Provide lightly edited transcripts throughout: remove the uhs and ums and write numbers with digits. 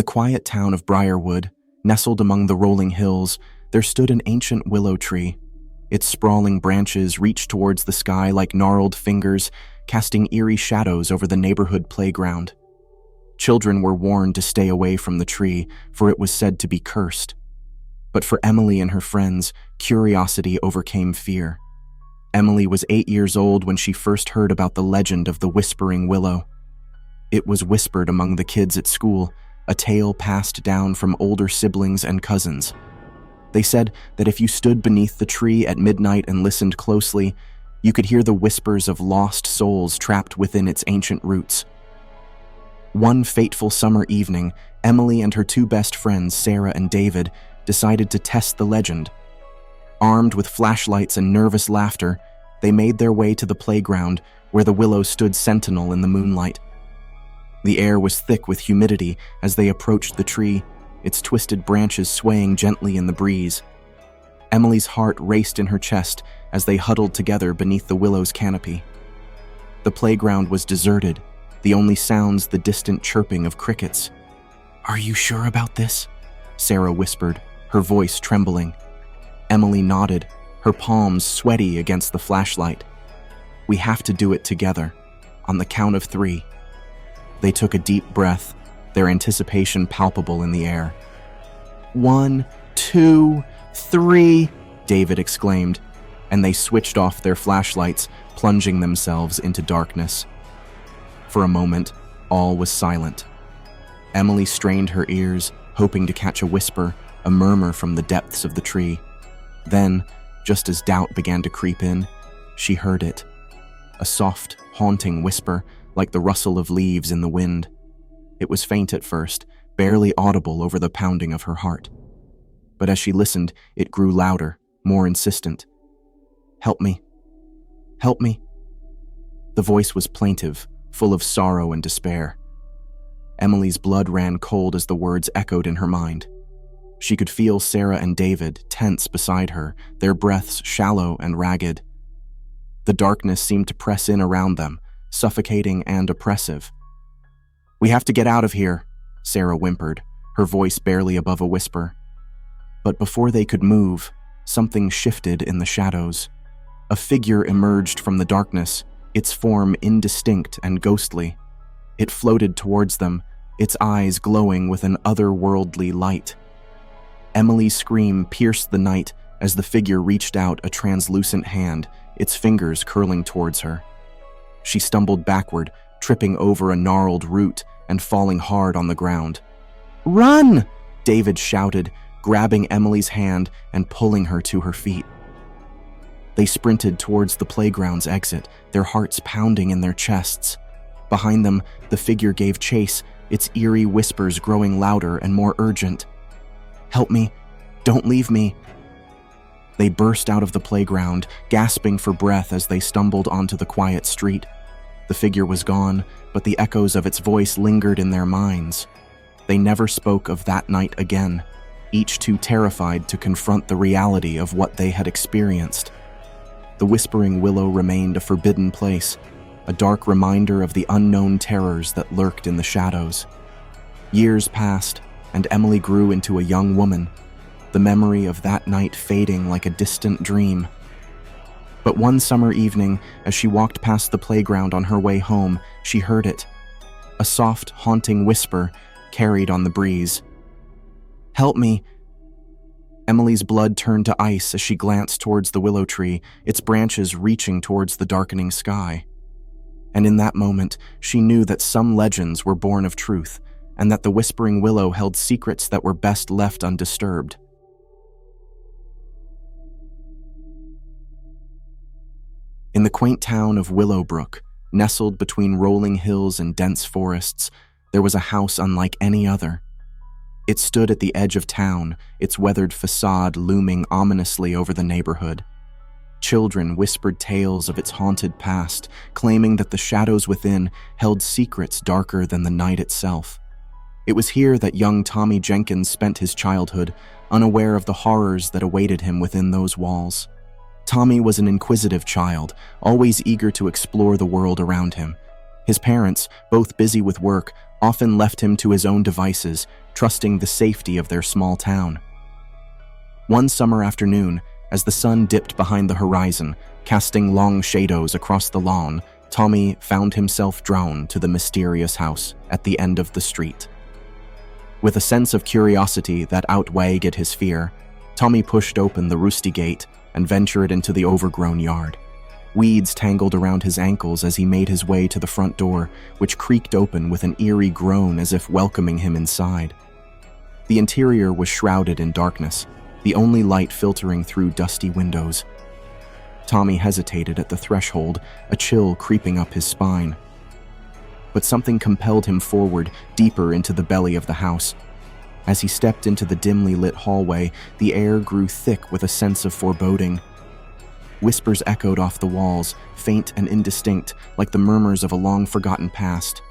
the quiet town of Briarwood, nestled among the rolling hills, there stood an ancient willow tree. Its sprawling branches reached towards the sky like gnarled fingers, casting eerie shadows over the neighborhood playground. Children were warned to stay away from the tree, for it was said to be cursed. But for Emily and her friends, curiosity overcame fear. Emily was 8 years old when she first heard about the legend of the Whispering Willow. It was whispered among the kids at school, a tale passed down from older siblings and cousins. They said that if you stood beneath the tree at midnight and listened closely, you could hear the whispers of lost souls trapped within its ancient roots. One fateful summer evening, Emily and her two best friends, Sarah and David, decided to test the legend. Armed with flashlights and nervous laughter, they made their way to the playground where the willow stood sentinel in the moonlight. The air was thick with humidity as they approached the tree, its twisted branches swaying gently in the breeze. Emily's heart raced in her chest as they huddled together beneath the willow's canopy. The playground was deserted, the only sounds the distant chirping of crickets. "Are you sure about this?" Sarah whispered, her voice trembling. Emily nodded, her palms sweaty against the flashlight. "We have to do it together, on the count of 3. They took a deep breath, their anticipation palpable in the air. 1, 2, 3, David exclaimed, and they switched off their flashlights, plunging themselves into darkness. For a moment, all was silent. Emily strained her ears, hoping to catch a whisper, a murmur from the depths of the tree. Then, just as doubt began to creep in, she heard it. A soft, haunting whisper, like the rustle of leaves in the wind. It was faint at first, barely audible over the pounding of her heart. But as she listened, it grew louder, more insistent. "Help me. Help me." The voice was plaintive, full of sorrow and despair. Emily's blood ran cold as the words echoed in her mind. She could feel Sarah and David tense beside her, their breaths shallow and ragged. The darkness seemed to press in around them, suffocating and oppressive. "We have to get out of here," Sarah whimpered, her voice barely above a whisper. But before they could move, something shifted in the shadows. A figure emerged from the darkness, its form indistinct and ghostly. It floated towards them, its eyes glowing with an otherworldly light. Emily's scream pierced the night as the figure reached out a translucent hand, its fingers curling towards her. She stumbled backward, tripping over a gnarled root and falling hard on the ground. "Run!" David shouted, grabbing Emily's hand and pulling her to her feet. They sprinted towards the playground's exit, their hearts pounding in their chests. Behind them, the figure gave chase, its eerie whispers growing louder and more urgent. "Help me! Don't leave me!" They burst out of the playground, gasping for breath as they stumbled onto the quiet street. The figure was gone, but the echoes of its voice lingered in their minds. They never spoke of that night again, each too terrified to confront the reality of what they had experienced. The Whispering Willow remained a forbidden place, a dark reminder of the unknown terrors that lurked in the shadows. Years passed, and Emily grew into a young woman, the memory of that night fading like a distant dream. But one summer evening, as she walked past the playground on her way home, she heard it. A soft, haunting whisper carried on the breeze. "Help me!" Emily's blood turned to ice as she glanced towards the willow tree, its branches reaching towards the darkening sky. And in that moment, she knew that some legends were born of truth, and that the Whispering Willow held secrets that were best left undisturbed. In the quaint town of Willowbrook, nestled between rolling hills and dense forests, there was a house unlike any other. It stood at the edge of town, its weathered facade looming ominously over the neighborhood. Children whispered tales of its haunted past, claiming that the shadows within held secrets darker than the night itself. It was here that young Tommy Jenkins spent his childhood, unaware of the horrors that awaited him within those walls. Tommy was an inquisitive child, always eager to explore the world around him. His parents, both busy with work, often left him to his own devices, trusting the safety of their small town. One summer afternoon, as the sun dipped behind the horizon, casting long shadows across the lawn, Tommy found himself drawn to the mysterious house at the end of the street. With a sense of curiosity that outweighed his fear, Tommy pushed open the rusty gate and ventured into the overgrown yard. Weeds tangled around his ankles as he made his way to the front door, which creaked open with an eerie groan as if welcoming him inside. The interior was shrouded in darkness, the only light filtering through dusty windows. Tommy hesitated at the threshold, a chill creeping up his spine. But something compelled him forward, deeper into the belly of the house. As he stepped into the dimly lit hallway, the air grew thick with a sense of foreboding. Whispers echoed off the walls, faint and indistinct, like the murmurs of a long-forgotten past.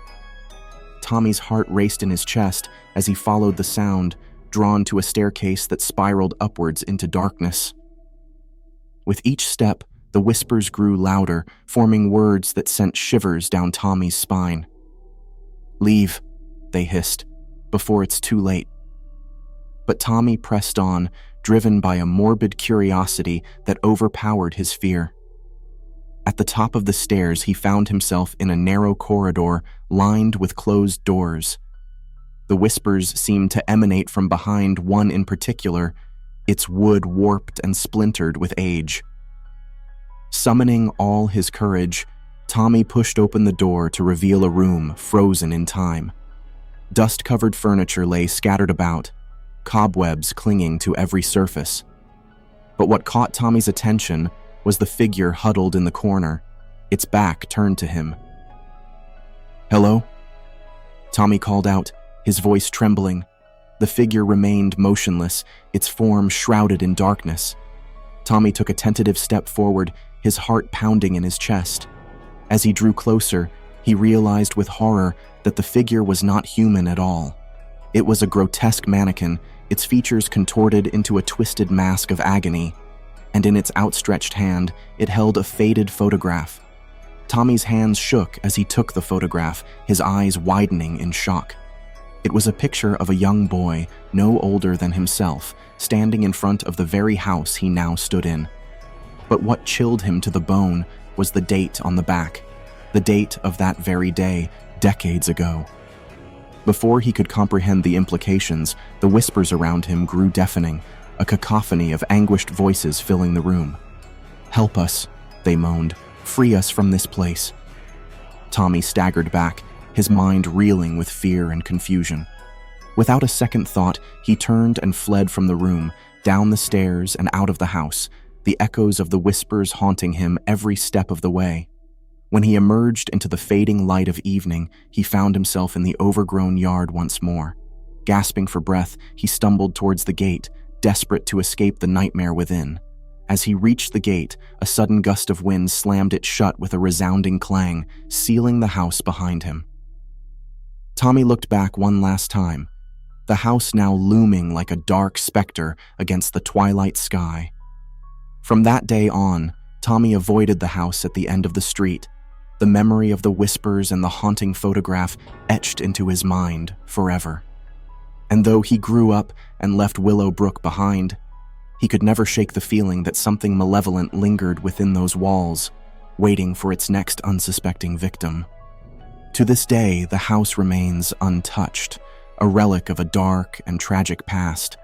Tommy's heart raced in his chest as he followed the sound, drawn to a staircase that spiraled upwards into darkness. With each step, the whispers grew louder, forming words that sent shivers down Tommy's spine. "Leave," they hissed, "before it's too late." But Tommy pressed on, driven by a morbid curiosity that overpowered his fear. At the top of the stairs, he found himself in a narrow corridor lined with closed doors. The whispers seemed to emanate from behind one in particular, its wood warped and splintered with age. Summoning all his courage, Tommy pushed open the door to reveal a room frozen in time. Dust-covered furniture lay scattered about, cobwebs clinging to every surface. But what caught Tommy's attention was the figure huddled in the corner, its back turned to him. "Hello?" Tommy called out, his voice trembling. The figure remained motionless, its form shrouded in darkness. Tommy took a tentative step forward, his heart pounding in his chest. As he drew closer, he realized with horror that the figure was not human at all. It was a grotesque mannequin, its features contorted into a twisted mask of agony, and in its outstretched hand, it held a faded photograph. Tommy's hands shook as he took the photograph, his eyes widening in shock. It was a picture of a young boy, no older than himself, standing in front of the very house he now stood in. But what chilled him to the bone was the date on the back, the date of that very day, decades ago. Before he could comprehend the implications, the whispers around him grew deafening, a cacophony of anguished voices filling the room. "Help us," they moaned. "Free us from this place." Tommy staggered back, his mind reeling with fear and confusion. Without a second thought, he turned and fled from the room, down the stairs and out of the house, the echoes of the whispers haunting him every step of the way. When he emerged into the fading light of evening, he found himself in the overgrown yard once more. Gasping for breath, he stumbled towards the gate, desperate to escape the nightmare within. As he reached the gate, a sudden gust of wind slammed it shut with a resounding clang, sealing the house behind him. Tommy looked back one last time, the house now looming like a dark specter against the twilight sky. From that day on, Tommy avoided the house at the end of the street, the memory of the whispers and the haunting photograph etched into his mind forever. And though he grew up and left Willow Brook behind, he could never shake the feeling that something malevolent lingered within those walls, waiting for its next unsuspecting victim. To this day, the house remains untouched, a relic of a dark and tragic past.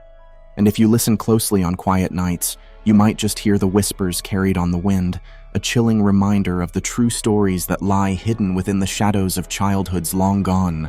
And if you listen closely on quiet nights, you might just hear the whispers carried on the wind, a chilling reminder of the true stories that lie hidden within the shadows of childhoods long gone.